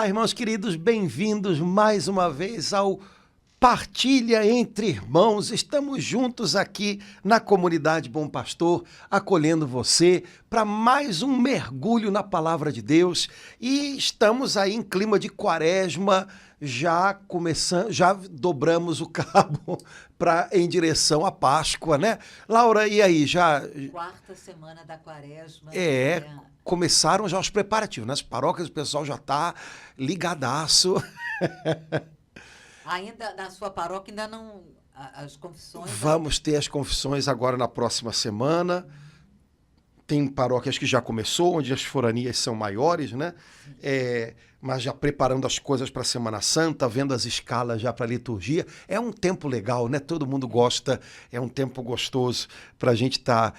Olá, irmãos queridos, bem-vindos mais uma vez ao Partilha Entre Irmãos. Estamos juntos aqui na comunidade Bom Pastor, acolhendo você para mais um mergulho na Palavra de Deus. E estamos aí em clima de quaresma, já começando, já dobramos o cabo em direção à Páscoa, né? Laura, e aí, já... Quarta semana da quaresma. Começaram já os preparativos, nas paróquias o pessoal já está ligadaço. Ainda na sua paróquia ainda não... As confissões... Vamos ter as confissões agora na próxima semana. Tem paróquias que já começou, onde as foranias são maiores, né? Mas já preparando as coisas para a Semana Santa, vendo as escalas já para a liturgia. É um tempo legal, né? Todo mundo gosta, é um tempo gostoso para a gente estar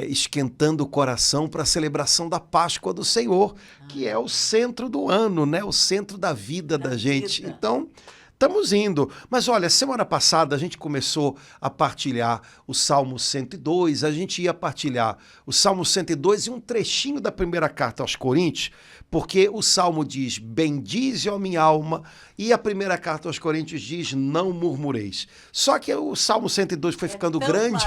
esquentando o coração para a celebração da Páscoa do Senhor, que é o centro do ano, né? O centro da vida da gente. Vida. Então... estamos indo. Mas olha, semana passada a gente começou a partilhar o Salmo 102, a gente ia partilhar o Salmo 102 e um trechinho da primeira carta aos Coríntios, porque o Salmo diz, bendize, ó minha alma, e a primeira carta aos Coríntios diz, não murmureis. Só que o Salmo 102 foi ficando grande.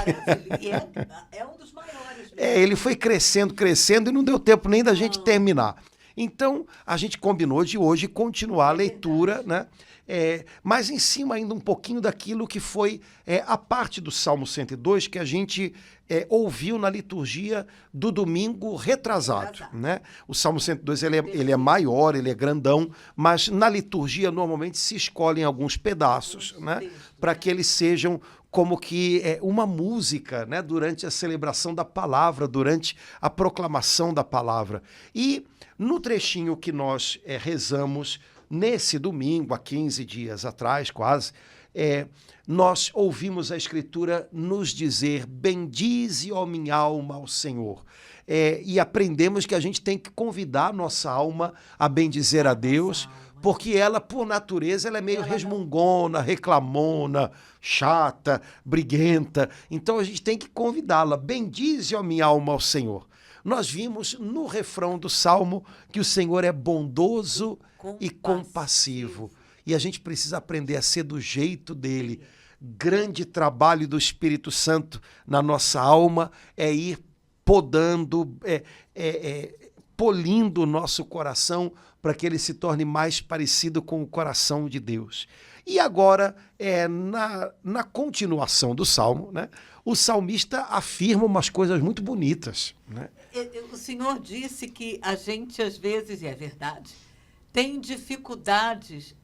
É um dos maiores. Ele foi crescendo e não deu tempo nem da gente terminar. Então, a gente combinou de hoje continuar a leitura, né? Mas em cima ainda um pouquinho daquilo que foi a parte do Salmo 102 que a gente ouviu na liturgia do domingo retrasado, né? O Salmo 102 ele é maior, ele é grandão, mas na liturgia normalmente se escolhem alguns pedaços, né? Para que eles sejam como que uma música, né? Durante a celebração da palavra, durante a proclamação da palavra. E no trechinho que nós rezamos nesse domingo, há 15 dias atrás, quase, nós ouvimos a Escritura nos dizer, bendize, ó minha alma, ao Senhor. E aprendemos que a gente tem que convidar a nossa alma a bendizer a Deus, porque ela, por natureza, ela é meio resmungona, reclamona, chata, briguenta. Então a gente tem que convidá-la, bendize, ó minha alma, ao Senhor. Nós vimos no refrão do Salmo que o Senhor é bondoso e compassivo. E a gente precisa aprender a ser do jeito dele. Grande trabalho do Espírito Santo na nossa alma é ir podando, polindo o nosso coração para que ele se torne mais parecido com o coração de Deus. E agora, na continuação do Salmo, né, o salmista afirma umas coisas muito bonitas, né? O Senhor disse que a gente, às vezes, e é verdade, tem dificuldades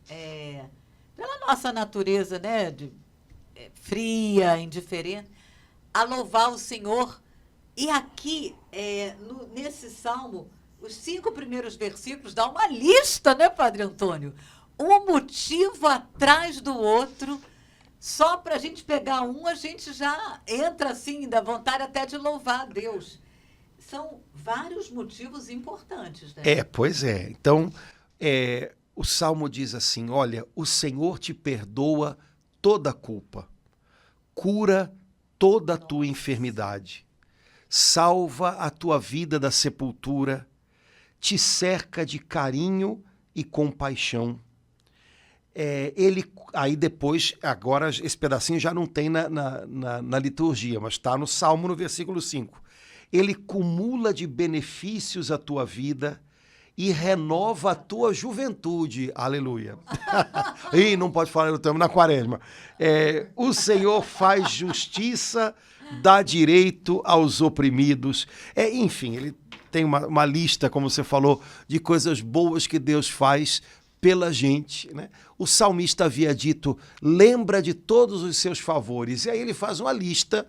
pela nossa natureza, né, fria, indiferente, a louvar o Senhor. E aqui, nesse Salmo, os 5 primeiros versículos dá uma lista, né, Padre Antônio? Um motivo atrás do outro. Só para a gente pegar um, a gente já entra assim, da vontade até de louvar a Deus. São vários motivos importantes, né? Pois é. Então, o Salmo diz assim, olha, o Senhor te perdoa toda a culpa, cura toda a tua enfermidade, salva a tua vida da sepultura, te cerca de carinho e compaixão. Aí depois, agora esse pedacinho já não tem na liturgia, mas está no Salmo, no versículo 5. Ele cumula de benefícios a tua vida e renova a tua juventude. Aleluia. Ih, não pode falar, estamos na quaresma. O Senhor faz justiça, dá direito aos oprimidos. Enfim, ele tem uma lista, como você falou, de coisas boas que Deus faz pela gente, né? O salmista havia dito, lembra de todos os seus favores. E aí ele faz uma lista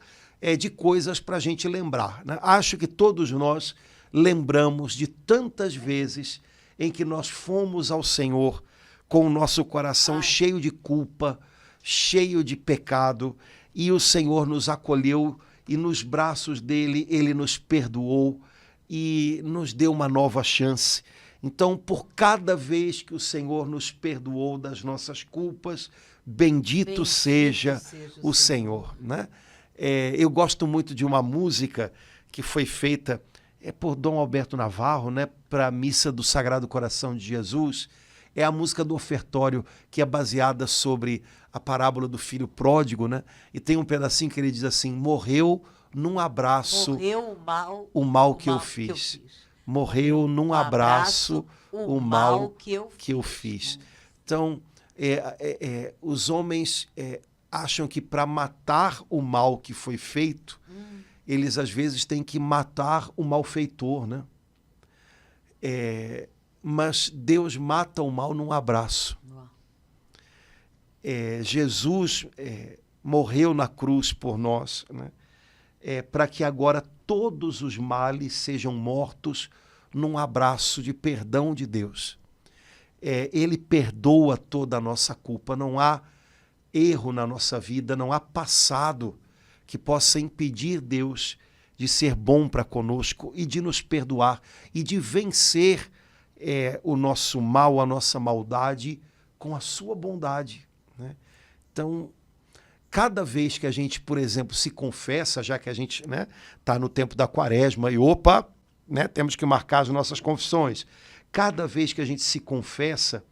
de coisas para a gente lembrar, né? Acho que todos nós lembramos de tantas vezes em que nós fomos ao Senhor com o nosso coração cheio de culpa, cheio de pecado, e o Senhor nos acolheu e nos braços dele ele nos perdoou e nos deu uma nova chance. Então, por cada vez que o Senhor nos perdoou das nossas culpas, bendito seja o Senhor, né? Eu gosto muito de uma música que foi feita por Dom Alberto Navarro, né, para a missa do Sagrado Coração de Jesus. é a música do ofertório, que é baseada sobre a parábola do filho pródigo, né? E tem um pedacinho que ele diz assim: morreu num abraço Morreu o mal que eu fiz. Morreu num abraço o mal que eu fiz. Então, os homens acham que para matar o mal que foi feito, eles às vezes têm que matar o malfeitor, né? Mas Deus mata o mal num abraço. Jesus morreu na cruz por nós, né? Para que agora todos os males sejam mortos num abraço de perdão de Deus. Ele perdoa toda a nossa culpa, não há erro na nossa vida, não há passado que possa impedir Deus de ser bom para conosco e de nos perdoar e de vencer o nosso mal, a nossa maldade com a sua bondade, né? Então, cada vez que a gente, por exemplo, se confessa, já que a gente tá no tempo da quaresma e temos que marcar as nossas confissões. Cada vez que a gente se confessa,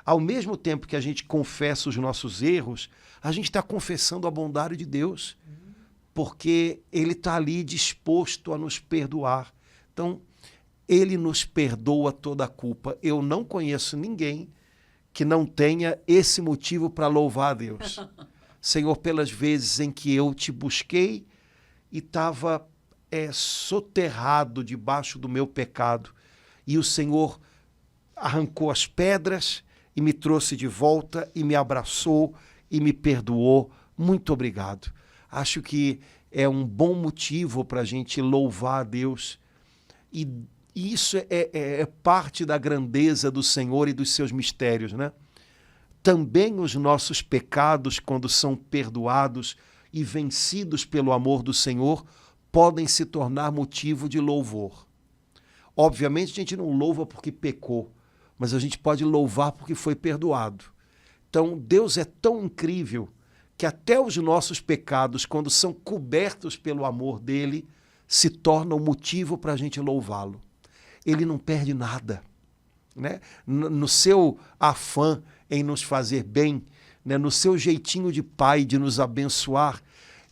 ao mesmo tempo que a gente confessa os nossos erros, a gente está confessando a bondade de Deus, porque Ele está ali disposto a nos perdoar. Então, Ele nos perdoa toda a culpa. Eu não conheço ninguém que não tenha esse motivo para louvar a Deus. Senhor, pelas vezes em que eu te busquei e estava soterrado debaixo do meu pecado, e o Senhor arrancou as pedras e me trouxe de volta e me abraçou e me perdoou. Muito obrigado. Acho que é um bom motivo para a gente louvar a Deus, e isso é parte da grandeza do Senhor e dos seus mistérios, né? Também os nossos pecados, quando são perdoados e vencidos pelo amor do Senhor, podem se tornar motivo de louvor. Obviamente, a gente não louva porque pecou, mas a gente pode louvar porque foi perdoado. Então, Deus é tão incrível que até os nossos pecados, quando são cobertos pelo amor dele, se tornam motivo para a gente louvá-lo. Ele não perde nada, né? No seu afã em nos fazer bem, né? No seu jeitinho de pai de nos abençoar,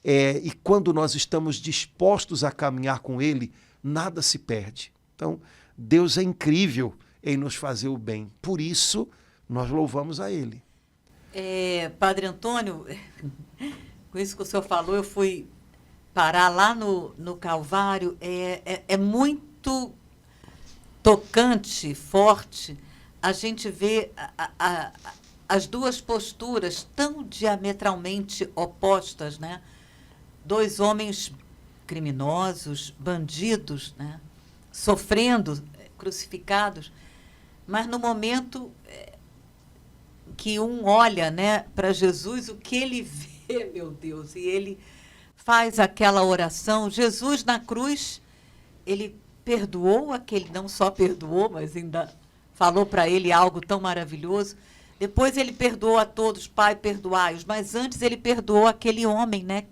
e quando nós estamos dispostos a caminhar com ele, nada se perde. Então, Deus é incrível em nos fazer o bem. Por isso, nós louvamos a ele. Padre Antônio, com isso que o senhor falou, eu fui parar lá no Calvário. É muito tocante, forte, a gente vê as duas posturas tão diametralmente opostas, né? Dois homens criminosos, bandidos, né? Sofrendo, crucificados, mas no momento que um olha, né, para Jesus, o que ele vê, meu Deus, e ele faz aquela oração. Jesus na cruz, ele perdoou aquele, não só perdoou, mas ainda falou para ele algo tão maravilhoso. Depois ele perdoou a todos: Pai, perdoai-os. Mas antes ele perdoou aquele homem, né?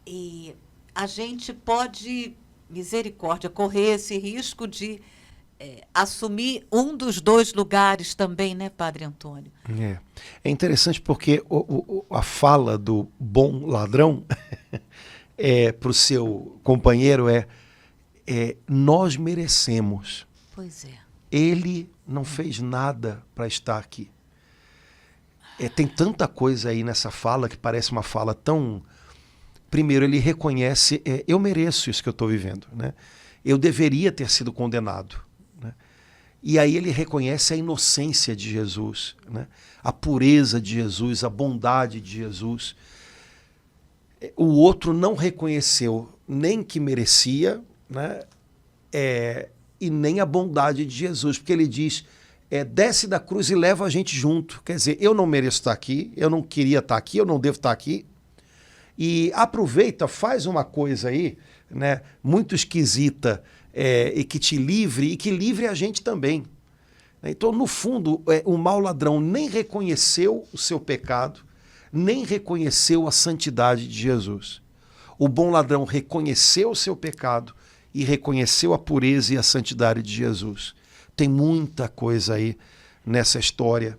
E a gente pode, misericórdia, correr esse risco de assumir um dos dois lugares também, né, Padre Antônio? É interessante porque a fala do bom ladrão para o seu companheiro nós merecemos. Pois é. Ele não fez nada para estar aqui. Tem tanta coisa aí nessa fala que parece uma fala tão... Primeiro, ele reconhece, eu mereço isso que eu estou vivendo, né? Eu deveria ter sido condenado, né? E aí ele reconhece a inocência de Jesus, né? A pureza de Jesus, a bondade de Jesus. O outro não reconheceu nem que merecia, né? E nem a bondade de Jesus, porque ele diz, desce da cruz e leva a gente junto. Quer dizer, eu não mereço estar aqui, eu não queria estar aqui, eu não devo estar aqui. E aproveita, faz uma coisa aí, né, muito esquisita, e que te livre, e que livre a gente também. Então, no fundo, o mau ladrão nem reconheceu o seu pecado, nem reconheceu a santidade de Jesus. O bom ladrão reconheceu o seu pecado e reconheceu a pureza e a santidade de Jesus. Tem muita coisa aí nessa história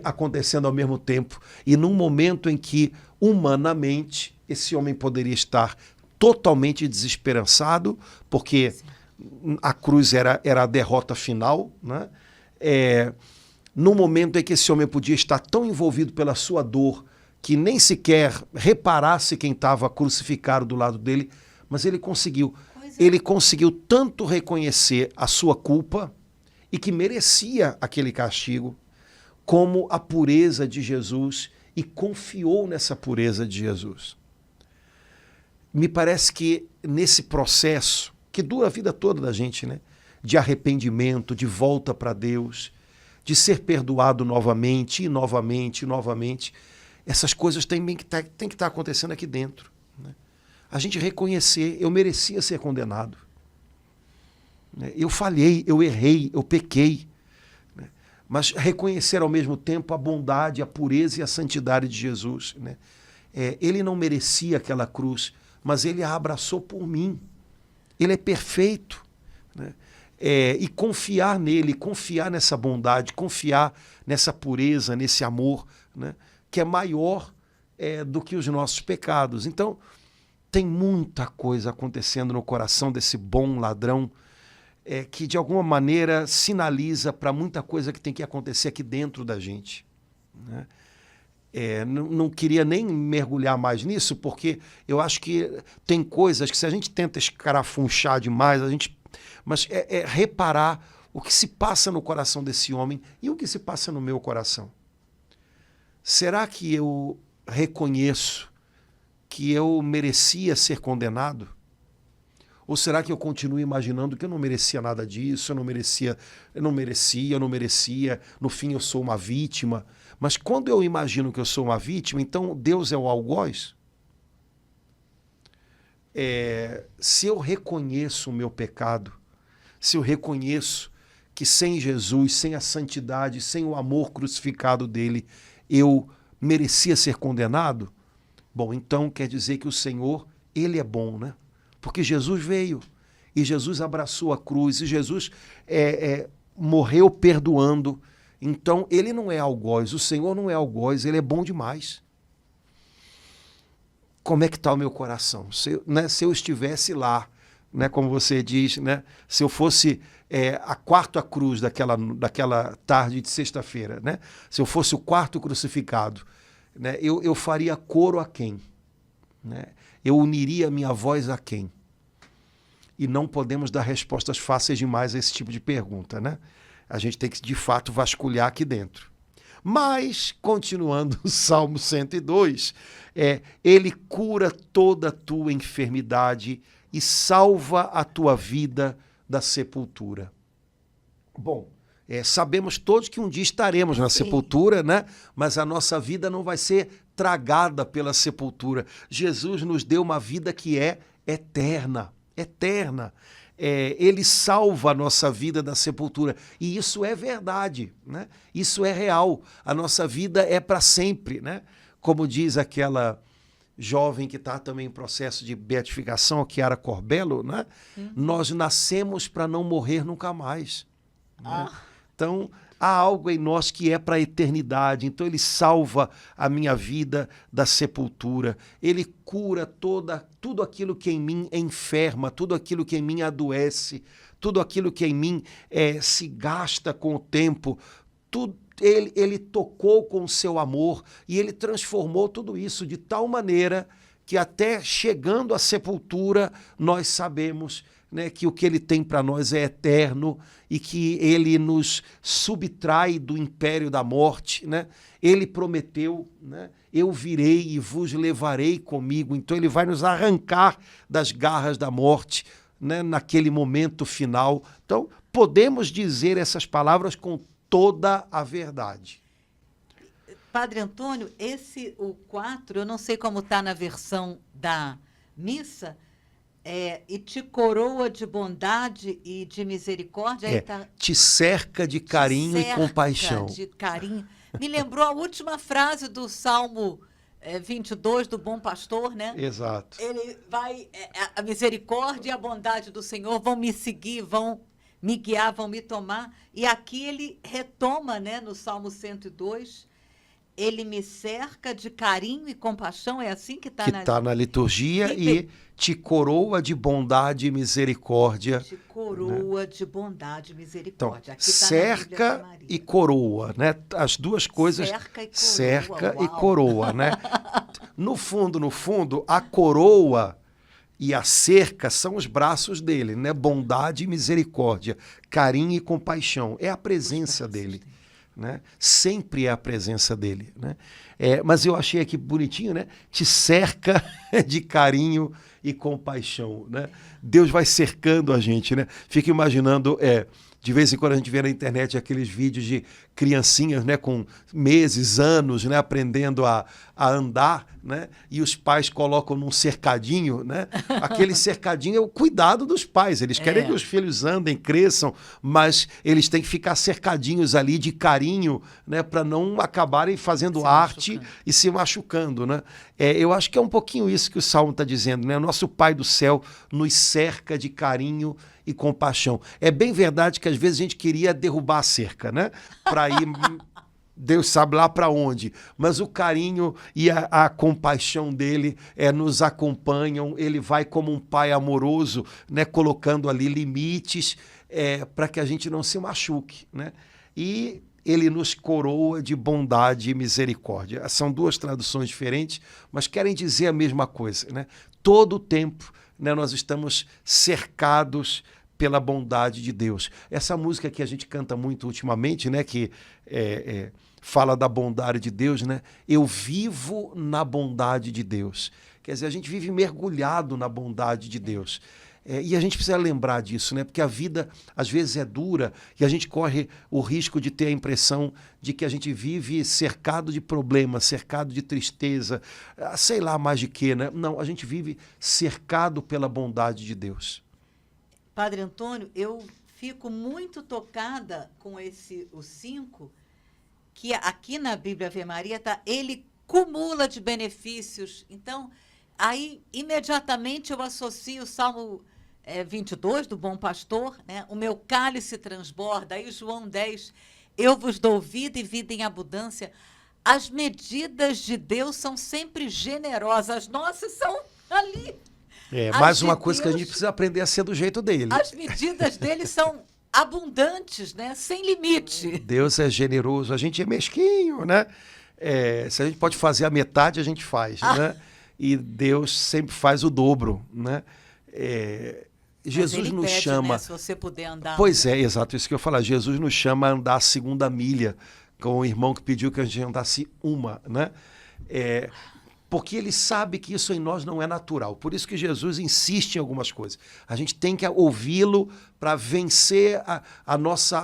acontecendo ao mesmo tempo. E num momento em que, humanamente, esse homem poderia estar totalmente desesperançado, porque a cruz era a derrota final, né? No momento em que esse homem podia estar tão envolvido pela sua dor que nem sequer reparasse quem estava crucificado do lado dele, mas ele conseguiu. Ele conseguiu tanto reconhecer a sua culpa e que merecia aquele castigo, como a pureza de Jesus, e confiou nessa pureza de Jesus. Me parece que nesse processo, que dura a vida toda da gente, né? De arrependimento, de volta para Deus, de ser perdoado novamente, e novamente, e novamente, essas coisas têm que estar acontecendo aqui dentro, né? A gente reconhecer, eu merecia ser condenado. Eu falhei, eu errei, eu pequei. Mas reconhecer ao mesmo tempo a bondade, a pureza e a santidade de Jesus, né? Ele não merecia aquela cruz, mas ele a abraçou por mim. Ele é perfeito, né? E confiar nele, confiar nessa bondade, confiar nessa pureza, nesse amor, né? Que é maior do que os nossos pecados. Então, tem muita coisa acontecendo no coração desse bom ladrão, que de alguma maneira sinaliza para muita coisa que tem que acontecer aqui dentro da gente, né? Não queria nem mergulhar mais nisso, porque eu acho que tem coisas que, se a gente tenta escarafunchar demais, mas reparar o que se passa no coração desse homem e o que se passa no meu coração. Será que eu reconheço que eu merecia ser condenado? Ou será que eu continuo imaginando que eu não merecia nada disso, eu não merecia, no fim eu sou uma vítima? Mas quando eu imagino que eu sou uma vítima, então Deus é o algoz? Se eu reconheço o meu pecado, se eu reconheço que sem Jesus, sem a santidade, sem o amor crucificado dele, eu merecia ser condenado, bom, então quer dizer que o Senhor, ele é bom, né? Porque Jesus veio, e Jesus abraçou a cruz, e Jesus morreu perdoando. Então, ele não é algoz, o Senhor não é algoz, ele é bom demais. Como é que está o meu coração? Se eu estivesse lá, né, como você diz, né, se eu fosse a quarta cruz daquela tarde de sexta-feira, né, se eu fosse o quarto crucificado, né, eu faria coro a quem? Né? Eu uniria minha voz a quem? E não podemos dar respostas fáceis demais a esse tipo de pergunta, né? A gente tem que, de fato, vasculhar aqui dentro. Mas, continuando o Salmo 102, ele cura toda a tua enfermidade e salva a tua vida da sepultura. Bom, sabemos todos que um dia estaremos na sepultura, né? Mas a nossa vida não vai ser tragada pela sepultura. Jesus nos deu uma vida que é eterna, eterna. Ele salva a nossa vida da sepultura. E isso é verdade, né? Isso é real. A nossa vida é para sempre, né? Como diz aquela jovem que está também em processo de beatificação, a Chiara Corbello, né? Nós nascemos para não morrer nunca mais. Né? Então, há algo em nós que é para a eternidade. Então, ele salva a minha vida da sepultura. Ele cura tudo aquilo que em mim enferma, tudo aquilo que em mim adoece, tudo aquilo que em mim se gasta com o tempo. Ele tocou com o seu amor e ele transformou tudo isso de tal maneira que até chegando à sepultura nós sabemos, né, que o que ele tem para nós é eterno e que ele nos subtrai do império da morte, né? Ele prometeu, né, eu virei e vos levarei comigo. Então ele vai nos arrancar das garras da morte, né, naquele momento final. Então podemos dizer essas palavras com toda a verdade. Padre Antônio, o 4, eu não sei como está na versão da missa, e te coroa de bondade e de misericórdia. Aí te cerca de carinho e compaixão. De carinho. Me lembrou a última frase do Salmo 22 do Bom Pastor, né? Exato. Ele vai, a misericórdia e a bondade do Senhor vão me seguir, vão me guiar, vão me tomar. E aqui ele retoma, né, no Salmo 102, ele me cerca de carinho e compaixão, é assim que está Que está na liturgia, e te coroa de bondade e misericórdia. Te coroa, né, de bondade e Então, misericórdia. Aqui cerca tá e coroa, né? As duas coisas. Cerca e coroa, né? No fundo, a coroa e a cerca são os braços dele, né? Bondade e misericórdia, carinho e compaixão. É a presença dele. Né? Sempre é a presença dele, né? Mas eu achei aqui bonitinho, né? Te cerca de carinho e compaixão, né? Deus vai cercando a gente, né? Fico imaginando, de vez em quando a gente vê na internet aqueles vídeos de criancinhas, né, com meses, anos, né, aprendendo a andar, né, e os pais colocam num cercadinho, né? Aquele cercadinho é o cuidado dos pais. Eles querem que os filhos andem, cresçam, mas eles têm que ficar cercadinhos ali de carinho, né, para não acabarem fazendo arte e se machucando, né? Eu acho que é um pouquinho isso que o Salmo está dizendo, né? Nosso Pai do céu nos cerca de carinho e compaixão. É bem verdade que às vezes a gente queria derrubar a cerca, né? Para ir, Deus sabe lá para onde. Mas o carinho e a compaixão dele nos acompanham. Ele vai como um pai amoroso, né? Colocando ali limites para que a gente não se machuque, né? E ele nos coroa de bondade e misericórdia. São duas traduções diferentes, mas querem dizer a mesma coisa, né? Todo o tempo, né, nós estamos cercados pela bondade de Deus. Essa música que a gente canta muito ultimamente, né, que fala da bondade de Deus, né? Eu vivo na bondade de Deus. Quer dizer, a gente vive mergulhado na bondade de Deus. E a gente precisa lembrar disso, né? Porque a vida às vezes é dura e a gente corre o risco de ter a impressão de que a gente vive cercado de problemas, cercado de tristeza, sei lá mais de quê, né? Não, a gente vive cercado pela bondade de Deus. Padre Antônio, eu fico muito tocada com o 5, que aqui na Bíblia Ave Maria tá, ele cumula de benefícios. Então, aí imediatamente eu associo o Salmo 22 do Bom Pastor, né? O meu cálice transborda. Aí João 10, eu vos dou vida e vida em abundância. As medidas de Deus são sempre generosas, as nossas são ali. Mais uma coisa que a gente precisa aprender a ser do jeito dele. As medidas dele são abundantes, né? Sem limite. Deus é generoso, a gente é mesquinho, né? Se a gente pode fazer a metade, a gente faz, né? E Deus sempre faz o dobro, né? Jesus nos chama... Né, se você puder andar... Pois exato, isso que eu ia falar. Jesus nos chama a andar a segunda milha, com o irmão que pediu que a gente andasse uma, né? Porque ele sabe que isso em nós não é natural. Por isso que Jesus insiste em algumas coisas. A gente tem que ouvi-lo para vencer a nossa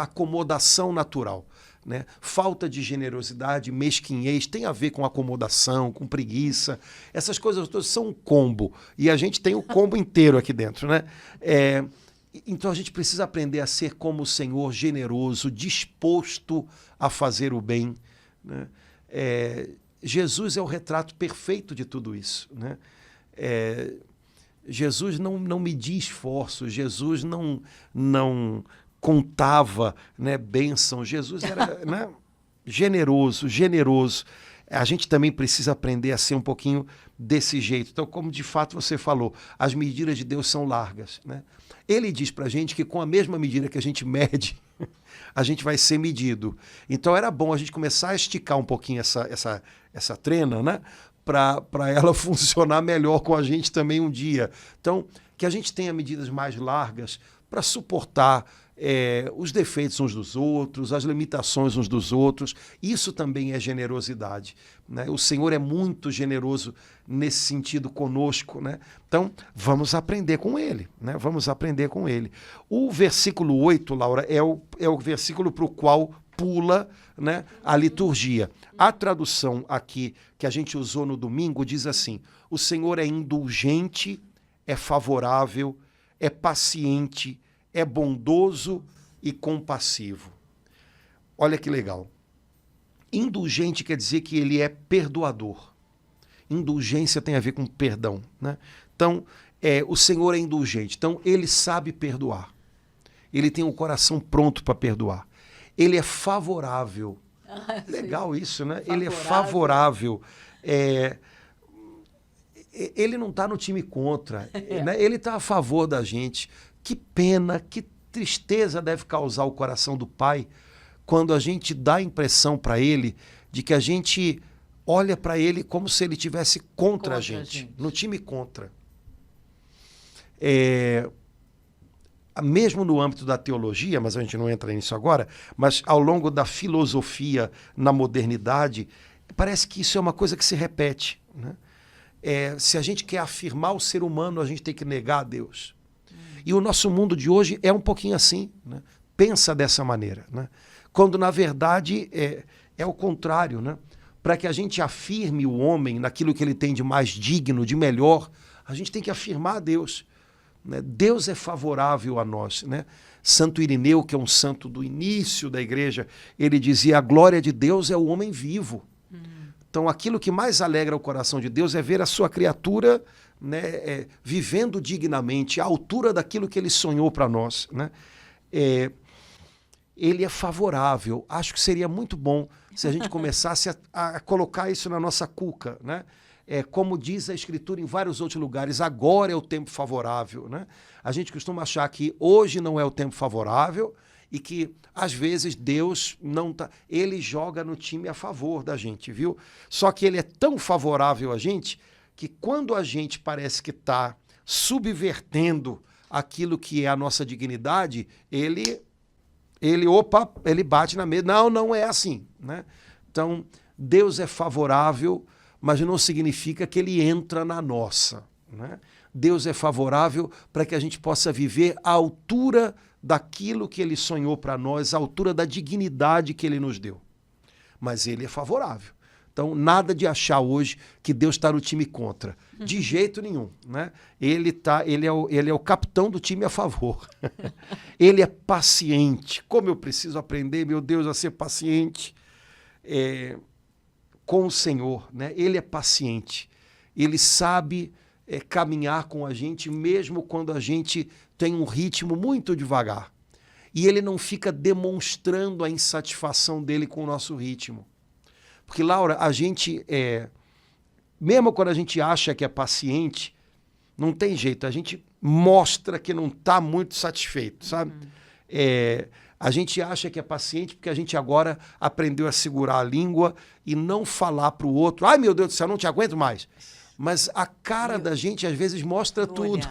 acomodação natural, né? Falta de generosidade, mesquinhez, tem a ver com acomodação, com preguiça. Essas coisas todas são um combo. E a gente tem o combo inteiro aqui dentro, né? Então a gente precisa aprender a ser como o Senhor, generoso, disposto a fazer o bem, né? Jesus é o retrato perfeito de tudo isso, né? Jesus não media esforço, Jesus não contava, né, bênção. Jesus era, né, generoso. A gente também precisa aprender a ser um pouquinho desse jeito. Então, como de fato você falou, as medidas de Deus são largas, né? Ele diz para a gente que com a mesma medida que a gente mede, a gente vai ser medido. Então era bom a gente começar a esticar um pouquinho essa trena, né? Para ela funcionar melhor com a gente também um dia. Então, que a gente tenha medidas mais largas para suportar os defeitos uns dos outros, as limitações uns dos outros. Isso também é generosidade, né? O Senhor é muito generoso nesse sentido conosco, né? Então, vamos aprender com Ele, né? Vamos aprender com Ele. O versículo 8, Laura, é o versículo para o qual pula, né, a liturgia. A tradução aqui que a gente usou no domingo diz assim: o Senhor é indulgente, é favorável, é paciente, é bondoso e compassivo. Olha que legal. Indulgente quer dizer que ele é perdoador. Indulgência tem a ver com perdão, né? Então, o Senhor é indulgente. Então, ele sabe perdoar. ele tem um coração pronto para perdoar. Ele é favorável. Legal isso, né? Ele é favorável. Ele não está no time contra, né? Ele está a favor da gente. Que pena, que tristeza deve causar o coração do pai quando a gente dá a impressão para ele de que a gente olha para ele como se ele estivesse contra a gente, no time contra. Mesmo no âmbito da teologia, mas a gente não entra nisso agora, mas ao longo da filosofia na modernidade, parece que isso é uma coisa que se repete, né? Se a gente quer afirmar o ser humano, a gente tem que negar a Deus. E o nosso mundo de hoje é um pouquinho assim, né? Pensa dessa maneira, né? Quando, na verdade, é o contrário, né? Para que a gente afirme o homem naquilo que ele tem de mais digno, de melhor, a gente tem que afirmar a Deus, né? Deus é favorável a nós, né? Santo Irineu, que é um santo do início da igreja, ele dizia: a glória de Deus é o homem vivo. Então, aquilo que mais alegra o coração de Deus é ver a sua criatura, né, vivendo dignamente, à altura daquilo que ele sonhou para nós, né? Ele é favorável. Acho que seria muito bom se a gente começasse a colocar isso na nossa cuca, né? Como diz a Escritura em vários outros lugares, agora é o tempo favorável, né? A gente costuma achar que hoje não é o tempo favorável e que, às vezes, Deus não tá, ele joga no time a favor da gente, viu? Só que ele é tão favorável a gente que quando a gente parece que está subvertendo aquilo que é a nossa dignidade, ele bate na mesa. Não é assim, né? Então, Deus é favorável, mas não significa que ele entra na nossa, né? Deus é favorável para que a gente possa viver à altura daquilo que ele sonhou para nós, à altura da dignidade que ele nos deu. Mas ele é favorável. Então, nada de achar hoje que Deus está no time contra. De jeito nenhum, né? Ele é o capitão do time a favor. Ele é paciente. Como eu preciso aprender, meu Deus, a ser paciente com o Senhor, né? Ele é paciente. Ele sabe caminhar com a gente, mesmo quando a gente tem um ritmo muito devagar. E ele não fica demonstrando a insatisfação dele com o nosso ritmo. Porque, Laura, a gente, mesmo quando a gente acha que é paciente, não tem jeito, a gente mostra que não está muito satisfeito, sabe? A gente acha que é paciente porque a gente agora aprendeu a segurar a língua e não falar para o outro: ai, meu Deus do céu, não te aguento mais. Mas a cara da gente, às vezes, mostra tudo.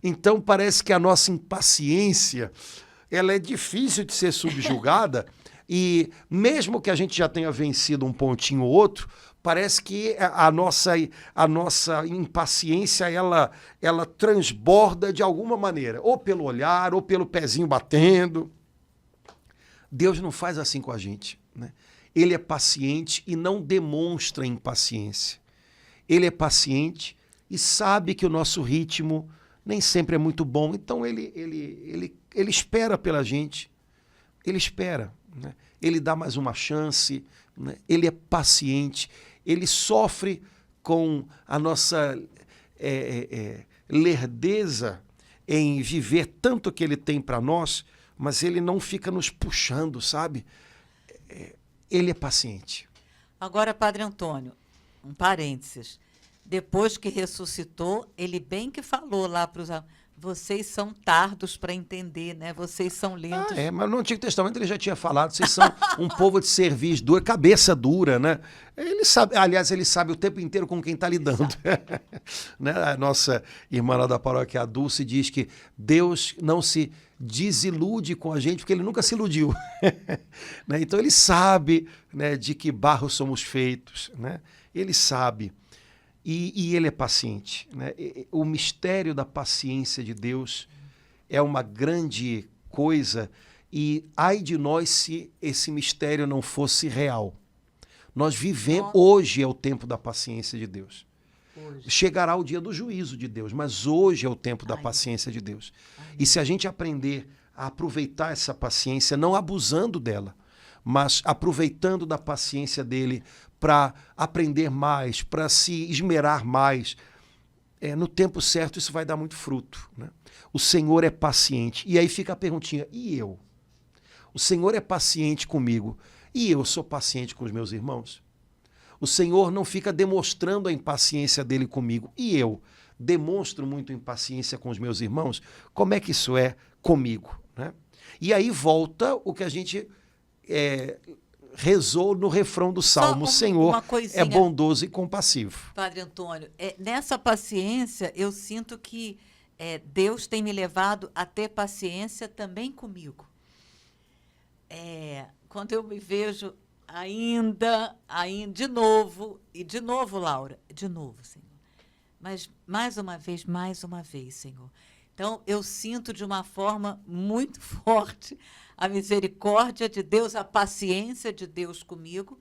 Então, parece que a nossa impaciência, ela é difícil de ser subjugada. E mesmo que a gente já tenha vencido um pontinho ou outro, parece que a nossa impaciência, ela transborda de alguma maneira, ou pelo olhar, ou pelo pezinho batendo. Deus não faz assim com a gente, né? Ele é paciente e não demonstra impaciência. Ele é paciente e sabe que o nosso ritmo nem sempre é muito bom, então ele espera pela gente. Ele espera, né? Ele dá mais uma chance, né? Ele é paciente, ele sofre com a nossa lerdeza em viver tanto que ele tem para nós, mas ele não fica nos puxando, sabe? Ele é paciente. Agora, Padre Antônio, um parênteses. Depois que ressuscitou, ele bem que falou lá para os alunos: vocês são tardos para entender, né? Vocês são lentos. Mas no Antigo Testamento ele já tinha falado: vocês são um povo de cerviz dura, cabeça dura, né? Ele sabe, aliás, ele sabe o tempo inteiro com quem está lidando. Né? A nossa irmã lá da paróquia, a Dulce, diz que Deus não se desilude com a gente porque ele nunca se iludiu. Né? Então ele sabe, né, de que barro somos feitos, né? Ele sabe. E ele é paciente, né? O mistério da paciência de Deus é uma grande coisa, e ai de nós se esse mistério não fosse real. Nós vivemos, hoje é o tempo da paciência de Deus. Hoje. Chegará o dia do juízo de Deus, mas hoje é o tempo da paciência de Deus. E se a gente aprender a aproveitar essa paciência, não abusando dela, mas aproveitando da paciência dele para aprender mais, para se esmerar mais, no tempo certo isso vai dar muito fruto, né? O Senhor é paciente. E aí fica a perguntinha, e eu? O Senhor é paciente comigo, e eu sou paciente com os meus irmãos? O Senhor não fica demonstrando a impaciência dele comigo, e eu demonstro muito impaciência com os meus irmãos? Como é que isso é comigo, né? E aí volta o que a gente rezou no refrão do Salmo, o Senhor é bondoso e compassivo. Padre Antônio, nessa paciência eu sinto que Deus tem me levado a ter paciência também comigo. Quando eu me vejo ainda, de novo, Laura, de novo, Senhor. Mas mais uma vez, Senhor. Então, eu sinto de uma forma muito forte a misericórdia de Deus, a paciência de Deus comigo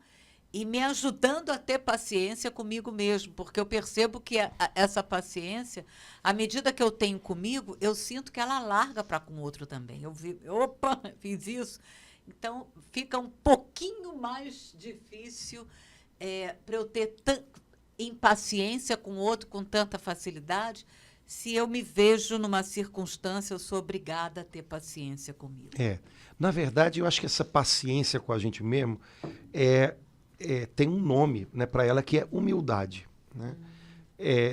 e me ajudando a ter paciência comigo mesmo, porque eu percebo que essa paciência, à medida que eu tenho comigo, eu sinto que ela larga para com o outro também. Opa, fiz isso. Então, fica um pouquinho mais difícil para eu ter impaciência com o outro com tanta facilidade. Se eu me vejo numa circunstância, eu sou obrigada a ter paciência comigo. Na verdade, eu acho que essa paciência com a gente mesmo tem um nome, né, para ela, que é humildade, né?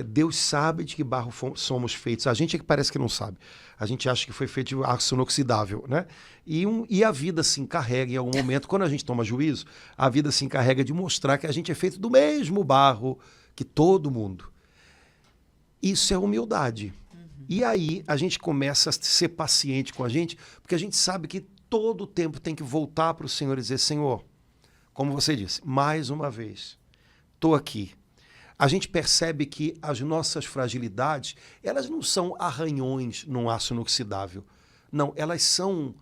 Deus sabe de que barro somos feitos. A gente é que parece que não sabe. A gente acha que foi feito de aço inoxidável, né? E a vida se encarrega em algum momento, quando a gente toma juízo, a vida se encarrega de mostrar que a gente é feito do mesmo barro que todo mundo. Isso é humildade. E aí a gente começa a ser paciente com a gente, porque a gente sabe que todo o tempo tem que voltar para o Senhor e dizer, Senhor, como você disse, mais uma vez, estou aqui. A gente percebe que as nossas fragilidades, elas não são arranhões num aço inoxidável. Não, elas são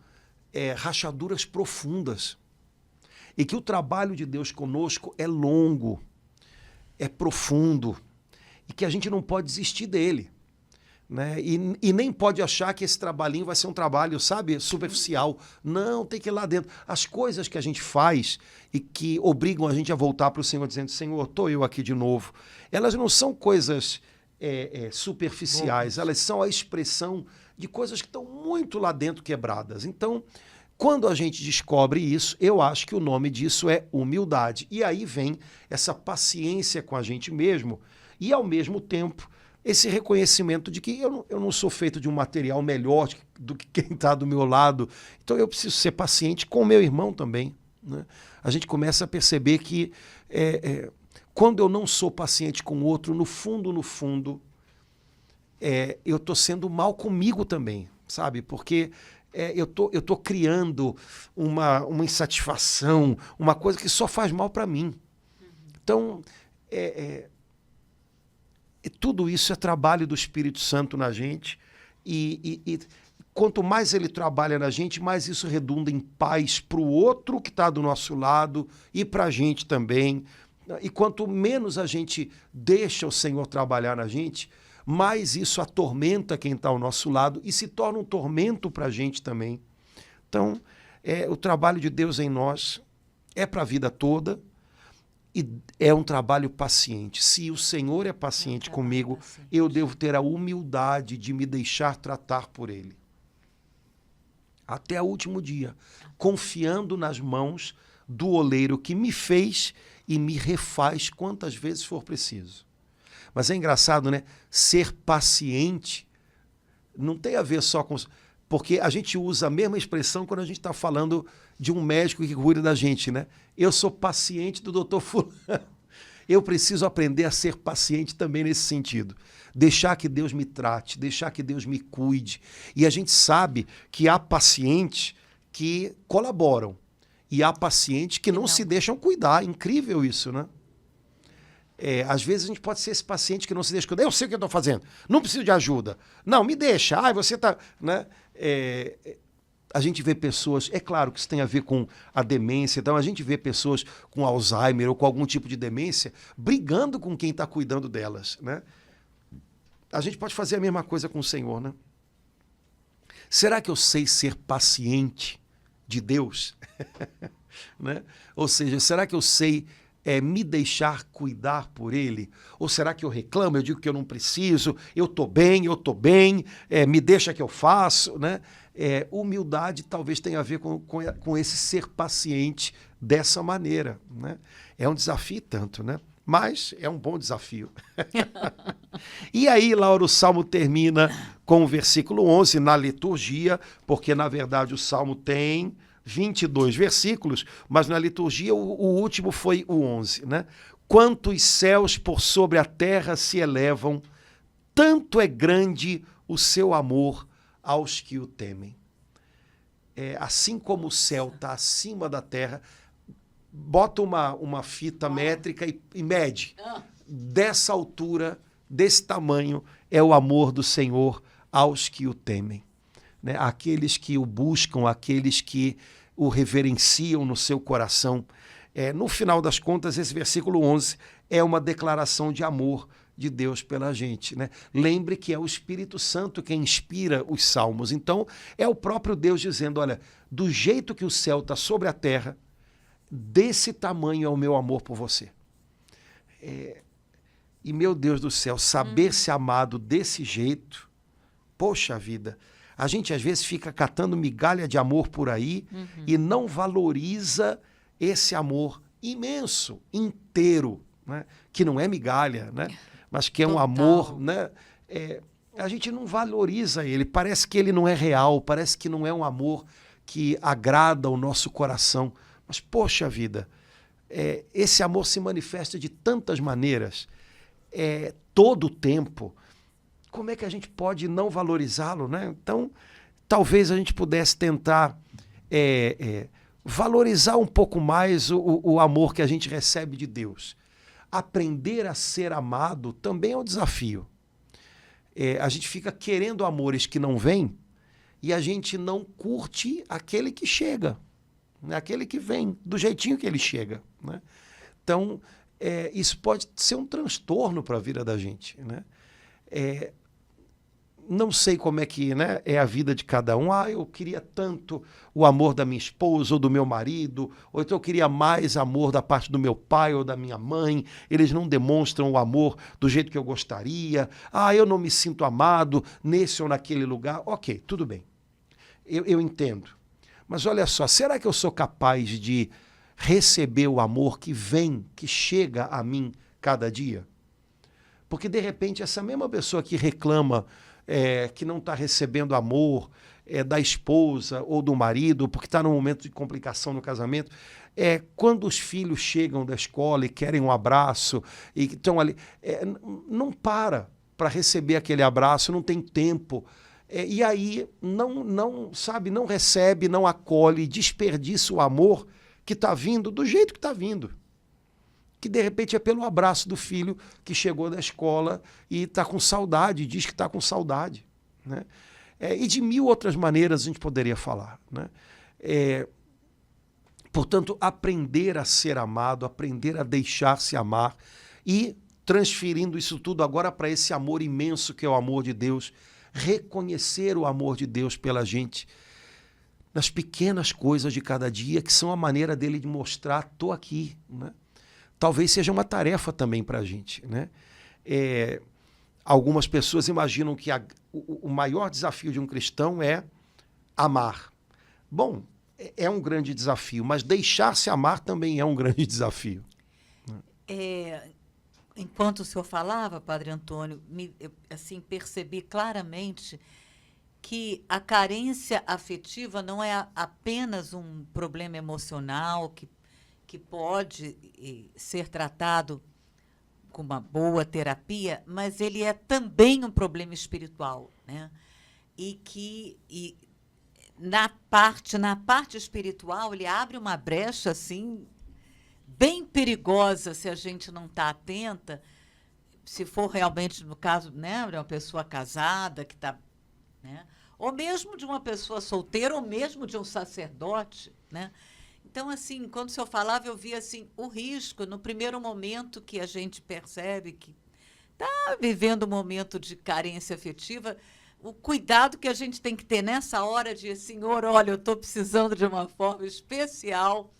rachaduras profundas. E que o trabalho de Deus conosco é longo, é profundo, e que a gente não pode desistir dele, né? E nem pode achar que esse trabalhinho vai ser um trabalho, sabe, superficial. Não, tem que ir lá dentro. As coisas que a gente faz e que obrigam a gente a voltar para o Senhor dizendo, Senhor, estou eu aqui de novo, elas não são coisas superficiais, elas são a expressão de coisas que estão muito lá dentro quebradas. Então, quando a gente descobre isso, eu acho que o nome disso é humildade. E aí vem essa paciência com a gente mesmo e, ao mesmo tempo, esse reconhecimento de que eu não sou feito de um material melhor do que quem está do meu lado. Então eu preciso ser paciente com o meu irmão também, né? A gente começa a perceber que quando eu não sou paciente com o outro, no fundo, eu estou sendo mal comigo também, sabe? Porque eu tô criando uma insatisfação, uma coisa que só faz mal para mim. Então, tudo isso é trabalho do Espírito Santo na gente e quanto mais ele trabalha na gente, mais isso redunda em paz para o outro que está do nosso lado e para a gente também. E quanto menos a gente deixa o Senhor trabalhar na gente, mais isso atormenta quem está ao nosso lado e se torna um tormento para a gente também. Então, o trabalho de Deus em nós é para a vida toda. E é um trabalho paciente. Se o Senhor é paciente comigo, eu devo ter a humildade de me deixar tratar por Ele. Até o último dia, confiando nas mãos do oleiro que me fez e me refaz quantas vezes for preciso. Mas é engraçado, né? Ser paciente não tem a ver só com... Porque a gente usa a mesma expressão quando a gente está falando de um médico que cuida da gente, né? Eu sou paciente do doutor fulano. Eu preciso aprender a ser paciente também nesse sentido. Deixar que Deus me trate, deixar que Deus me cuide. E a gente sabe que há pacientes que colaboram e há pacientes que não se deixam cuidar. Incrível isso, né? Às vezes a gente pode ser esse paciente que não se deixa cuidar. Eu sei o que eu estou fazendo, não preciso de ajuda. Não, me deixa. Ai, você está... Né? A gente vê pessoas, é claro que isso tem a ver com a demência, então a gente vê pessoas com Alzheimer ou com algum tipo de demência brigando com quem está cuidando delas, né? A gente pode fazer a mesma coisa com o Senhor, né? Será que eu sei ser paciente de Deus? Né? Ou seja, será que eu sei me deixar cuidar por ele? Ou será que eu reclamo, eu digo que eu não preciso, eu estou bem, me deixa que eu faço, né? Humildade talvez tenha a ver com esse ser paciente dessa maneira, né? É um desafio tanto, né? Mas é um bom desafio. E aí, Laura, o Salmo termina com o versículo 11 na liturgia, porque, na verdade, o Salmo tem 22 versículos, mas na liturgia o último foi o 11, né? Quantos céus por sobre a terra se elevam, tanto é grande o seu amor aos que o temem. Assim como o céu está acima da terra, bota uma fita métrica e mede. Dessa altura, desse tamanho, é o amor do Senhor aos que o temem, né? Aqueles que o buscam, aqueles que o reverenciam no seu coração. No final das contas, esse versículo 11 é uma declaração de amor de Deus pela gente, né? Lembre que é o Espírito Santo quem inspira os salmos. Então, é o próprio Deus dizendo, olha, do jeito que o céu está sobre a terra, desse tamanho é o meu amor por você. E, meu Deus do céu, saber ser amado desse jeito, poxa vida, a gente às vezes fica catando migalha de amor por aí e não valoriza esse amor imenso, inteiro, né? Que não é migalha, né? Mas que é um amor, né? A gente não valoriza ele, parece que ele não é real, parece que não é um amor que agrada o nosso coração. Mas, poxa vida, esse amor se manifesta de tantas maneiras, todo o tempo. Como é que a gente pode não valorizá-lo, né? Então, talvez a gente pudesse tentar valorizar um pouco mais o amor que a gente recebe de Deus. Aprender a ser amado também é um desafio. A gente fica querendo amores que não vêm e a gente não curte aquele que chega, né? Aquele que vem, do jeitinho que ele chega, né? Então, isso pode ser um transtorno para a vida da gente, né? Não sei como é que, né, é a vida de cada um. Eu queria tanto o amor da minha esposa ou do meu marido, ou então eu queria mais amor da parte do meu pai ou da minha mãe. Eles não demonstram o amor do jeito que eu gostaria. Eu não me sinto amado nesse ou naquele lugar. Ok, tudo bem. Eu entendo. Mas olha só, será que eu sou capaz de receber o amor que vem, que chega a mim cada dia? Porque, de repente, essa mesma pessoa que reclama que não está recebendo amor da esposa ou do marido, porque está num momento de complicação no casamento, quando os filhos chegam da escola e querem um abraço, e estão ali, não para receber aquele abraço, não tem tempo. E aí não recebe, não acolhe, desperdiça o amor que está vindo do jeito que está vindo. Que de repente é pelo abraço do filho que chegou da escola e está com saudade, diz que está com saudade, né? E de mil outras maneiras a gente poderia falar, né? Portanto, aprender a ser amado, aprender a deixar-se amar e transferindo isso tudo agora para esse amor imenso que é o amor de Deus, reconhecer o amor de Deus pela gente nas pequenas coisas de cada dia, que são a maneira dele de mostrar, estou aqui, né? Talvez seja uma tarefa também para a gente, né? Algumas pessoas imaginam que o maior desafio de um cristão é amar. Bom, é um grande desafio, mas deixar-se amar também é um grande desafio. Enquanto o senhor falava, Padre Antônio, eu percebi claramente que a carência afetiva não é apenas um problema emocional que pode ser tratado com uma boa terapia, mas ele é também um problema espiritual, né? E na parte espiritual ele abre uma brecha assim bem perigosa se a gente não está atenta, se for realmente no caso, né, de uma pessoa casada que está, né, ou mesmo de uma pessoa solteira, ou mesmo de um sacerdote, né? Então, assim, quando o senhor falava, eu via assim, o risco, no primeiro momento que a gente percebe que está vivendo um momento de carência afetiva, o cuidado que a gente tem que ter nessa hora de, Senhor, olha, eu estou precisando de uma forma especial,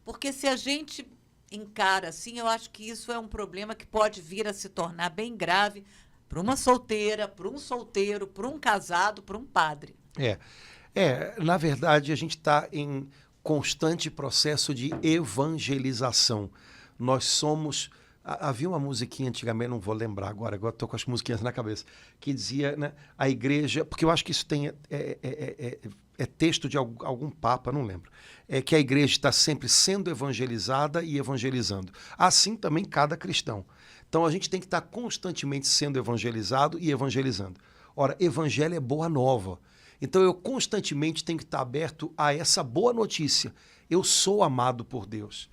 porque se a gente encara assim, eu acho que isso é um problema que pode vir a se tornar bem grave para uma solteira, para um solteiro, para um casado, para um padre. Na verdade, a gente está em constante processo de evangelização. Nós somos... Havia uma musiquinha antigamente, não vou lembrar agora estou com as musiquinhas na cabeça, que dizia, né, a igreja, porque eu acho que isso é texto de algum papa, não lembro, é que a igreja está sempre sendo evangelizada e evangelizando. Assim também cada cristão. Então a gente tem que estar constantemente sendo evangelizado e evangelizando. Ora, evangelho é boa nova. Então eu constantemente tenho que estar aberto a essa boa notícia. Eu sou amado por Deus.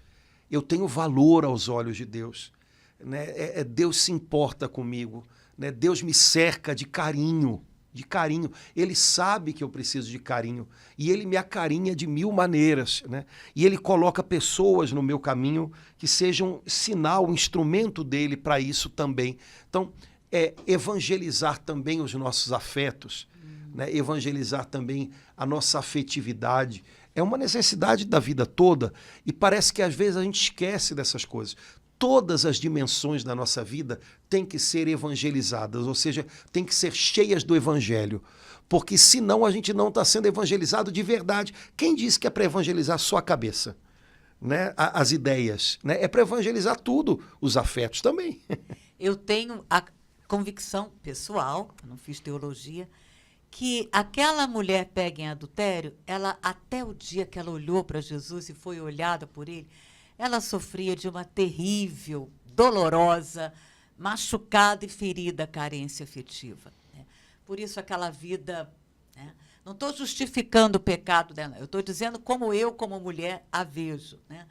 Eu tenho valor aos olhos de Deus. Né? Deus se importa comigo. Né? Deus me cerca de carinho. De carinho. Ele sabe que eu preciso de carinho. E Ele me acarinha de mil maneiras. Né? E Ele coloca pessoas no meu caminho que sejam sinal, instrumento dEle para isso também. Então, evangelizar também os nossos afetos, né? Evangelizar também a nossa afetividade. É uma necessidade da vida toda e parece que às vezes a gente esquece dessas coisas. Todas as dimensões da nossa vida têm que ser evangelizadas, ou seja, têm que ser cheias do evangelho, porque senão a gente não está sendo evangelizado de verdade. Quem disse que é para evangelizar só a cabeça? Né? As ideias, né? É para evangelizar tudo, os afetos também. Eu tenho a convicção pessoal, não fiz teologia, que aquela mulher pega em adultério, ela até o dia que ela olhou para Jesus e foi olhada por ele, ela sofria de uma terrível, dolorosa, machucada e ferida carência afetiva. Né? Por isso aquela vida... Né? Não estou justificando o pecado dela, eu estou dizendo como eu, como mulher, a vejo. Né?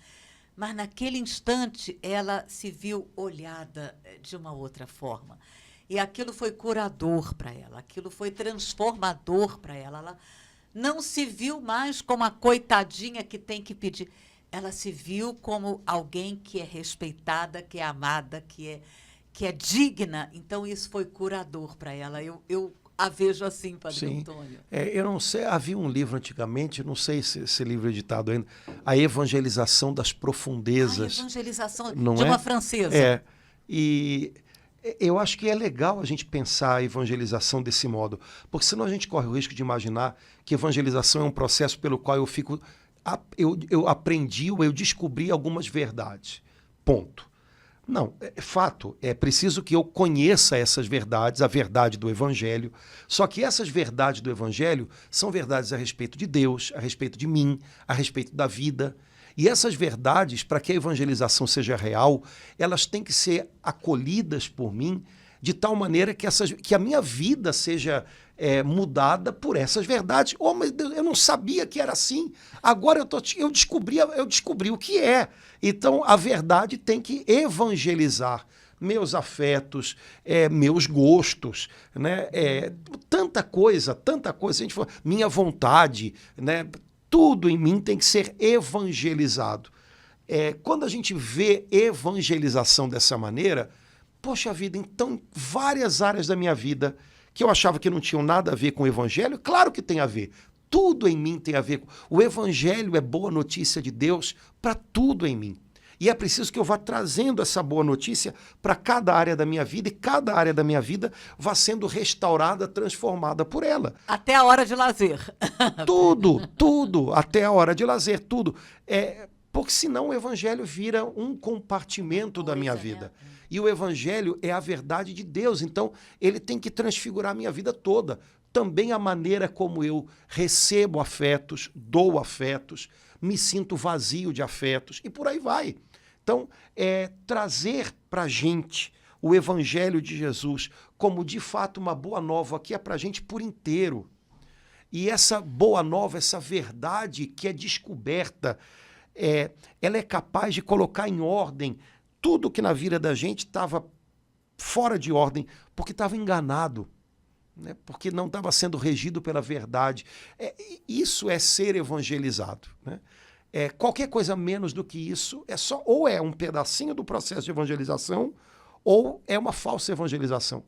Mas naquele instante ela se viu olhada de uma outra forma. E aquilo foi curador para ela, aquilo foi transformador para ela. Ela não se viu mais como a coitadinha que tem que pedir. Ela se viu como alguém que é respeitada, que é amada, que é digna. Então, isso foi curador para ela. Eu a vejo assim, Padre Sim. Antônio. Eu não sei, havia um livro antigamente, não sei se esse livro é editado ainda, A Evangelização das Profundezas. A evangelização não de uma francesa. E eu acho que é legal a gente pensar a evangelização desse modo, porque senão a gente corre o risco de imaginar que evangelização é um processo pelo qual eu aprendi ou eu descobri algumas verdades. Ponto. Não, é fato. É preciso que eu conheça essas verdades, a verdade do Evangelho. Só que essas verdades do Evangelho são verdades a respeito de Deus, a respeito de mim, a respeito da vida. E essas verdades, para que a evangelização seja real, elas têm que ser acolhidas por mim de tal maneira que a minha vida seja mudada por essas verdades. Oh, mas eu não sabia que era assim. Agora eu descobri o que é. Então, a verdade tem que evangelizar meus afetos, meus gostos, né? Tanta coisa, se a gente for, minha vontade, né? Tudo em mim tem que ser evangelizado. Quando a gente vê evangelização dessa maneira, poxa vida, então várias áreas da minha vida que eu achava que não tinham nada a ver com o evangelho, claro que tem a ver. Tudo em mim tem a ver. O evangelho é boa notícia de Deus para tudo em mim. E é preciso que eu vá trazendo essa boa notícia para cada área da minha vida e cada área da minha vida vá sendo restaurada, transformada por ela. Até a hora de lazer. Tudo, até a hora de lazer, tudo. Porque senão o evangelho vira um compartimento da minha vida. E o evangelho é a verdade de Deus, então ele tem que transfigurar a minha vida toda. Também a maneira como eu recebo afetos, dou afetos, me sinto vazio de afetos e por aí vai. Então, trazer para a gente o evangelho de Jesus como de fato uma boa nova que é para a gente por inteiro. E essa boa nova, essa verdade que é descoberta, ela é capaz de colocar em ordem tudo que na vida da gente estava fora de ordem, porque estava enganado, né? Porque não estava sendo regido pela verdade. Isso é ser evangelizado. Né? Qualquer coisa menos do que isso ou é um pedacinho do processo de evangelização ou é uma falsa evangelização.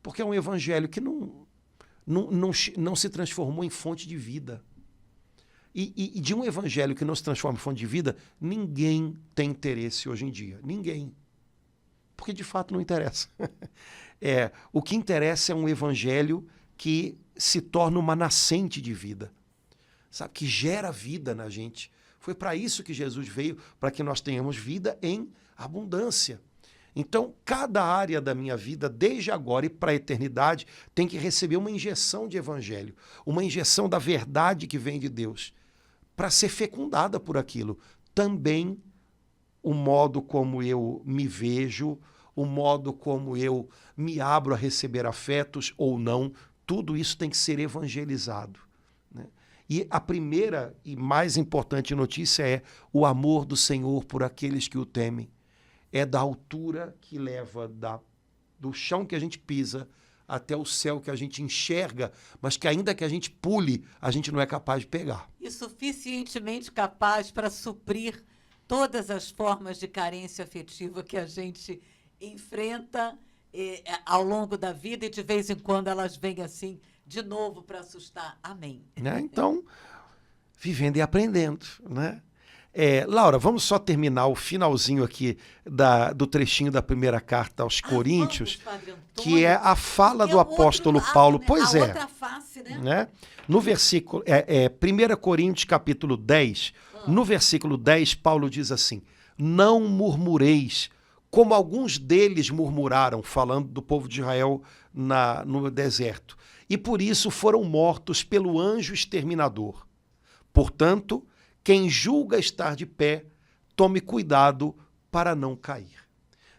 Porque é um evangelho que não se transformou em fonte de vida. E de um evangelho que não se transforma em fonte de vida, ninguém tem interesse hoje em dia. Ninguém. Porque de fato não interessa. O que interessa é um evangelho que se torna uma nascente de vida, sabe? Que gera vida na gente. Foi para isso que Jesus veio, para que nós tenhamos vida em abundância. Então, cada área da minha vida, desde agora e para a eternidade, tem que receber uma injeção de evangelho, uma injeção da verdade que vem de Deus, para ser fecundada por aquilo. Também o modo como eu me vejo, o modo como eu me abro a receber afetos ou não, tudo isso tem que ser evangelizado, né? E a primeira e mais importante notícia é o amor do Senhor por aqueles que o temem. É da altura que leva do chão que a gente pisa até o céu que a gente enxerga, mas que ainda que a gente pule, a gente não é capaz de pegar. E suficientemente capaz para suprir todas as formas de carência afetiva que a gente enfrenta ao longo da vida, e de vez em quando elas vêm assim de novo para assustar. Amém. Né? Então, vivendo e aprendendo, né? Laura, vamos só terminar o finalzinho aqui do trechinho da primeira carta aos Coríntios, vamos, Padre Antônio, que é a fala do apóstolo outro lado, Paulo. né? Pois a é. outra face, Né? No versículo 1 Coríntios capítulo 10, no versículo 10, Paulo diz assim: não murmureis, como alguns deles murmuraram, falando do povo de Israel no deserto, e por isso foram mortos pelo anjo exterminador. Portanto, quem julga estar de pé, tome cuidado para não cair.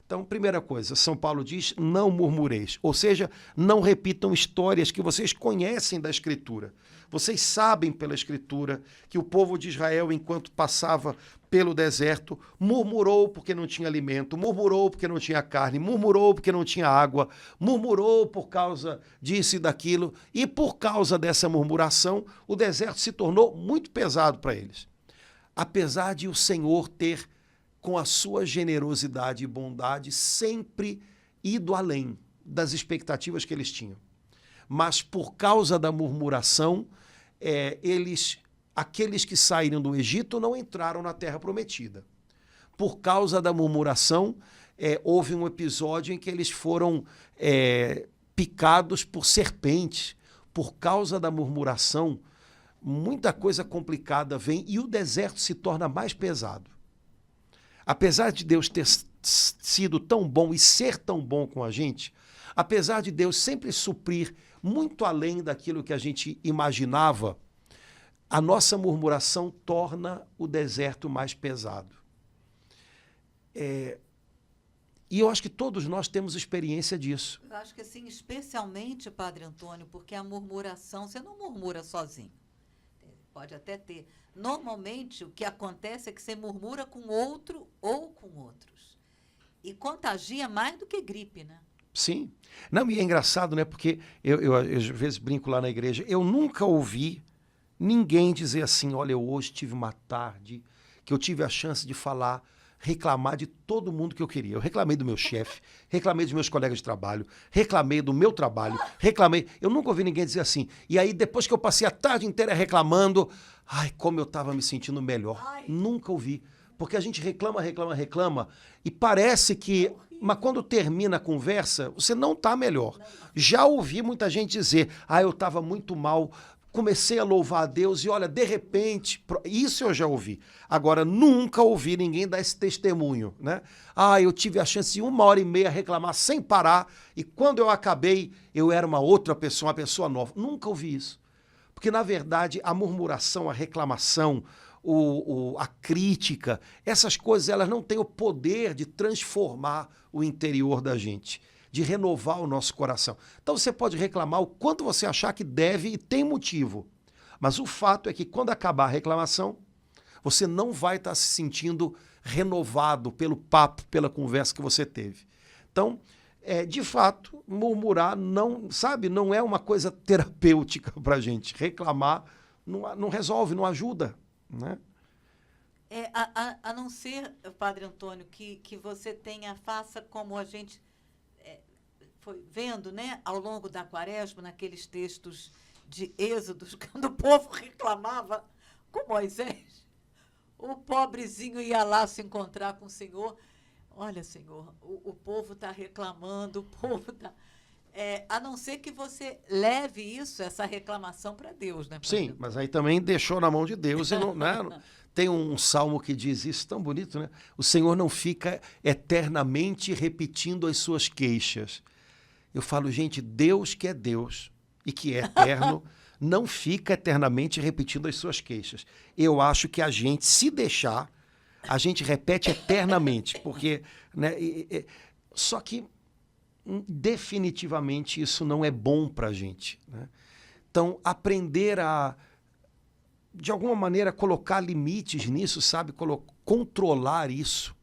Então, primeira coisa, São Paulo diz, não murmureis, ou seja, não repitam histórias que vocês conhecem da Escritura. Vocês sabem pela Escritura que o povo de Israel, enquanto passava pelo deserto, murmurou porque não tinha alimento, murmurou porque não tinha carne, murmurou porque não tinha água, murmurou por causa disso e daquilo, e por causa dessa murmuração, o deserto se tornou muito pesado para eles. Apesar de o Senhor ter, com a sua generosidade e bondade, sempre ido além das expectativas que eles tinham. Mas por causa da murmuração, aqueles que saíram do Egito não entraram na Terra Prometida. Por causa da murmuração, houve um episódio em que eles foram picados por serpentes. Por causa da murmuração, muita coisa complicada vem e o deserto se torna mais pesado. Apesar de Deus ter sido tão bom e ser tão bom com a gente, apesar de Deus sempre suprir muito além daquilo que a gente imaginava, a nossa murmuração torna o deserto mais pesado. E eu acho que todos nós temos experiência disso. Eu acho que assim, especialmente, Padre Antônio, porque a murmuração, você não murmura sozinho. Pode até ter. Normalmente, o que acontece é que você murmura com outro ou com outros. E contagia mais do que gripe, né? Sim. Não, e é engraçado, né? Porque eu às vezes brinco lá na igreja, eu nunca ouvi ninguém dizer assim, olha, eu hoje tive uma tarde que eu tive a chance de falar, reclamar de todo mundo que eu queria. Eu reclamei do meu chefe, reclamei dos meus colegas de trabalho, reclamei do meu trabalho, reclamei. Eu nunca ouvi ninguém dizer assim. E aí, depois que eu passei a tarde inteira reclamando, ai, como eu estava me sentindo melhor. Nunca ouvi. Porque a gente reclama e parece que... Mas quando termina a conversa, você não está melhor. Já ouvi muita gente dizer, eu estava muito mal, comecei a louvar a Deus e olha, de repente, isso eu já ouvi. Agora, nunca ouvi ninguém dar esse testemunho, né? Eu tive a chance de 1h30 reclamar sem parar e quando eu acabei, eu era uma outra pessoa, uma pessoa nova. Nunca ouvi isso. Porque, na verdade, a murmuração, a reclamação, a crítica, essas coisas, elas não têm o poder de transformar o interior da gente, de renovar o nosso coração. Então você pode reclamar o quanto você achar que deve e tem motivo. Mas o fato é que quando acabar a reclamação, você não vai estar se sentindo renovado pelo papo, pela conversa que você teve. Então, de fato, murmurar não é uma coisa terapêutica para a gente. Reclamar não resolve, não ajuda, né? A não ser, Padre Antônio, que você faça como a gente foi vendo, né, ao longo da Quaresma, naqueles textos de Êxodos, quando o povo reclamava com Moisés. O pobrezinho ia lá se encontrar com o Senhor. Olha, Senhor, o povo está reclamando, o povo está... a não ser que você leve isso, essa reclamação, para Deus, né? Sim, mas aí também deixou na mão de Deus. E não, né? Tem um salmo que diz isso, tão bonito, né? O Senhor não fica eternamente repetindo as suas queixas. Eu falo, gente, Deus que é Deus e que é eterno, não fica eternamente repetindo as suas queixas. Eu acho que a gente, se deixar, a gente repete eternamente, porque, né, só que definitivamente isso não é bom para a gente, né? Então, aprender a, de alguma maneira, colocar limites nisso, sabe? Controlar isso,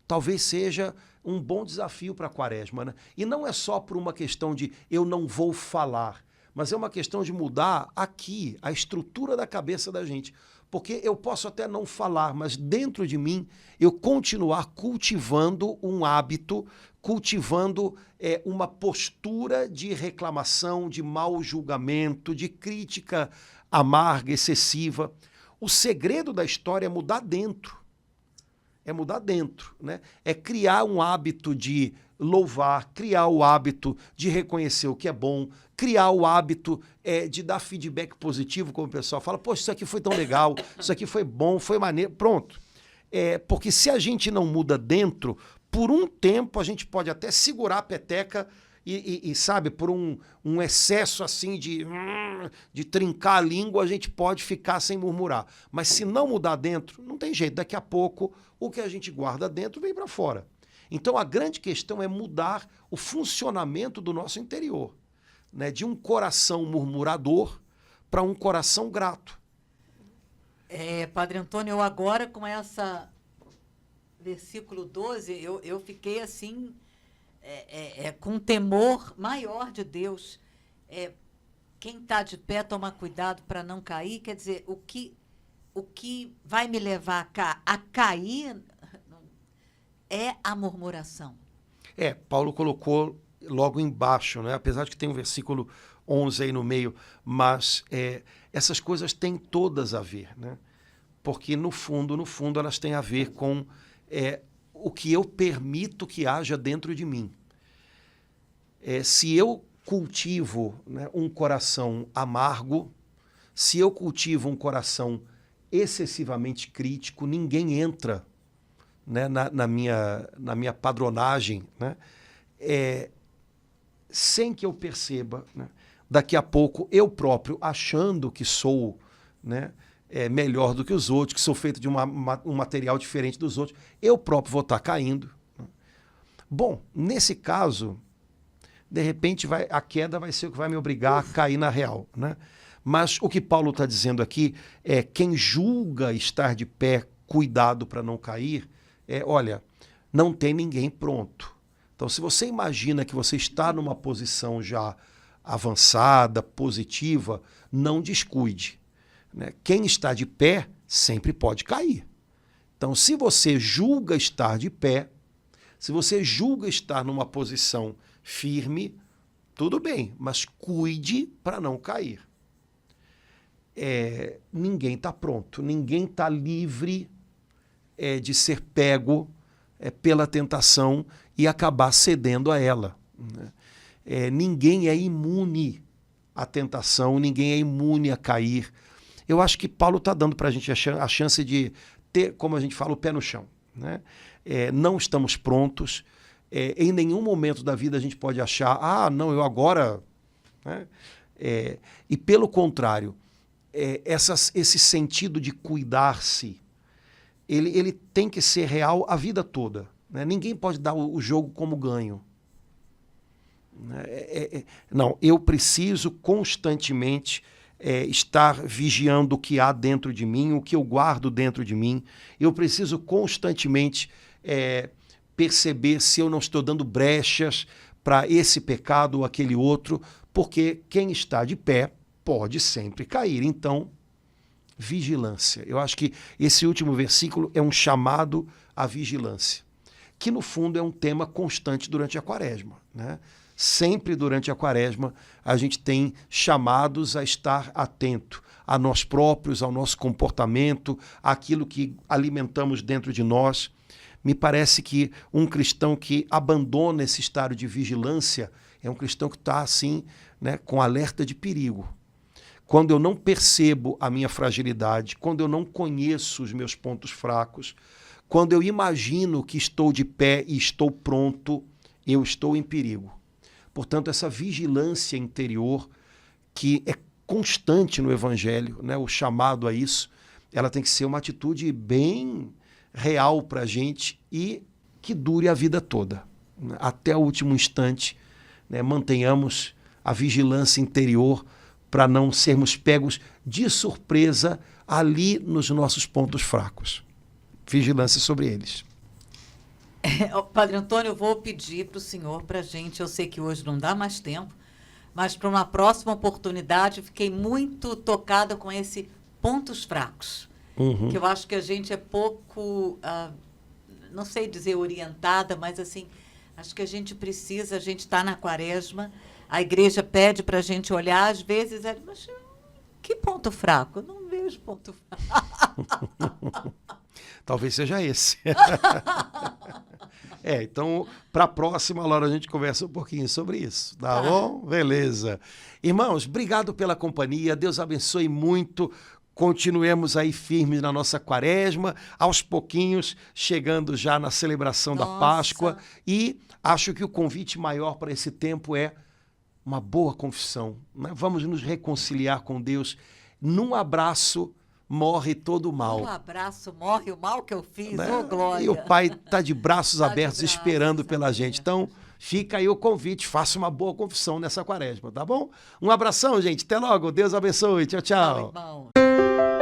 talvez seja um bom desafio para a Quaresma, né? E não é só por uma questão de eu não vou falar, mas é uma questão de mudar aqui a estrutura da cabeça da gente. Porque eu posso até não falar, mas dentro de mim eu continuar cultivando um hábito, cultivando uma postura de reclamação, de mau julgamento, de crítica amarga, excessiva. O segredo da história é mudar dentro. É mudar dentro, né? É criar um hábito de louvar, criar o hábito de reconhecer o que é bom, criar o hábito de dar feedback positivo, como o pessoal fala, poxa, isso aqui foi tão legal, isso aqui foi bom, foi maneiro, pronto. Porque se a gente não muda dentro, por um tempo a gente pode até segurar a peteca e sabe, por um excesso assim de trincar a língua, a gente pode ficar sem murmurar. Mas se não mudar dentro, não tem jeito, daqui a pouco o que a gente guarda dentro vem para fora. Então a grande questão é mudar o funcionamento do nosso interior, né? De um coração murmurador para um coração grato. Padre Antônio, eu agora com essa versículo 12, eu fiquei assim, com um temor maior de Deus. Quem está de pé, toma cuidado para não cair. Quer dizer, o que vai me levar a cair é a murmuração. Paulo colocou logo embaixo, né? Apesar de que tem um versículo 11 aí no meio, mas essas coisas têm todas a ver, né? Porque no fundo elas têm a ver com o que eu permito que haja dentro de mim. Se eu cultivo, né, um coração amargo, se eu cultivo um coração excessivamente crítico, ninguém entra, né, na minha padronagem, né, sem que eu perceba, né, daqui a pouco eu próprio, achando que sou, né, melhor do que os outros, que sou feito de um material diferente dos outros, eu próprio vou estar caindo, né? Bom, nesse caso, de repente a queda vai ser o que vai me obrigar a cair na real, né? Mas o que Paulo está dizendo aqui é quem julga estar de pé, cuidado para não cair, olha, não tem ninguém pronto. Então, se você imagina que você está numa posição já avançada, positiva, não descuide, né? Quem está de pé sempre pode cair. Então, se você julga estar de pé, se você julga estar numa posição firme, tudo bem, mas cuide para não cair. Ninguém está pronto, ninguém está livre de ser pego pela tentação e acabar cedendo a ela, né? Ninguém é imune à tentação, ninguém é imune a cair. Eu acho que Paulo está dando para a gente a chance de ter, como a gente fala, o pé no chão, né? Não estamos prontos. Em nenhum momento da vida a gente pode achar, não, eu agora... né? E pelo contrário, esse sentido de cuidar-se, ele tem que ser real a vida toda, né? Ninguém pode dar o jogo como ganho. Não, eu preciso constantemente estar vigiando o que há dentro de mim, o que eu guardo dentro de mim. Eu preciso constantemente perceber se eu não estou dando brechas para esse pecado ou aquele outro, porque quem está de pé pode sempre cair. Então, vigilância. Eu acho que esse último versículo é um chamado à vigilância, que no fundo é um tema constante durante a Quaresma, né? sempre durante a quaresma, a gente tem chamados a estar atento a nós próprios, ao nosso comportamento, àquilo que alimentamos dentro de nós. Me parece que um cristão que abandona esse estado de vigilância é um cristão que está, assim, né, com alerta de perigo. Quando eu não percebo a minha fragilidade, quando eu não conheço os meus pontos fracos, quando eu imagino que estou de pé e estou pronto, eu estou em perigo. Portanto, essa vigilância interior, que é constante no Evangelho, né, o chamado a isso, ela tem que ser uma atitude bem real para a gente e que dure a vida toda, né, até o último instante, né, mantenhamos a vigilância interior para não sermos pegos de surpresa ali nos nossos pontos fracos. Vigilância sobre eles. Padre Antônio, eu vou pedir para o senhor, para a gente, eu sei que hoje não dá mais tempo, mas para uma próxima oportunidade, fiquei muito tocada com esse pontos fracos, que eu acho que a gente é pouco, não sei dizer orientada, mas assim, acho que a gente está na quaresma, a igreja pede para a gente olhar, às vezes, mas que ponto fraco? Eu não vejo ponto fraco. Talvez seja esse. Então, para a próxima, Laura, a gente conversa um pouquinho sobre isso, tá bom? Beleza. Irmãos, obrigado pela companhia, Deus abençoe muito, continuemos aí firmes na nossa quaresma, aos pouquinhos, chegando já na celebração da Páscoa, e acho que o convite maior para esse tempo é uma boa confissão, né? Vamos nos reconciliar com Deus, num abraço morre todo o mal. Um abraço, morre o mal que eu fiz, né? Ô glória. E o Pai está de braços abertos esperando pela gente. Então, fica aí o convite, faça uma boa confissão nessa quaresma, tá bom? Um abração, gente. Até logo. Deus abençoe. Tchau, tchau. Tchau, irmão.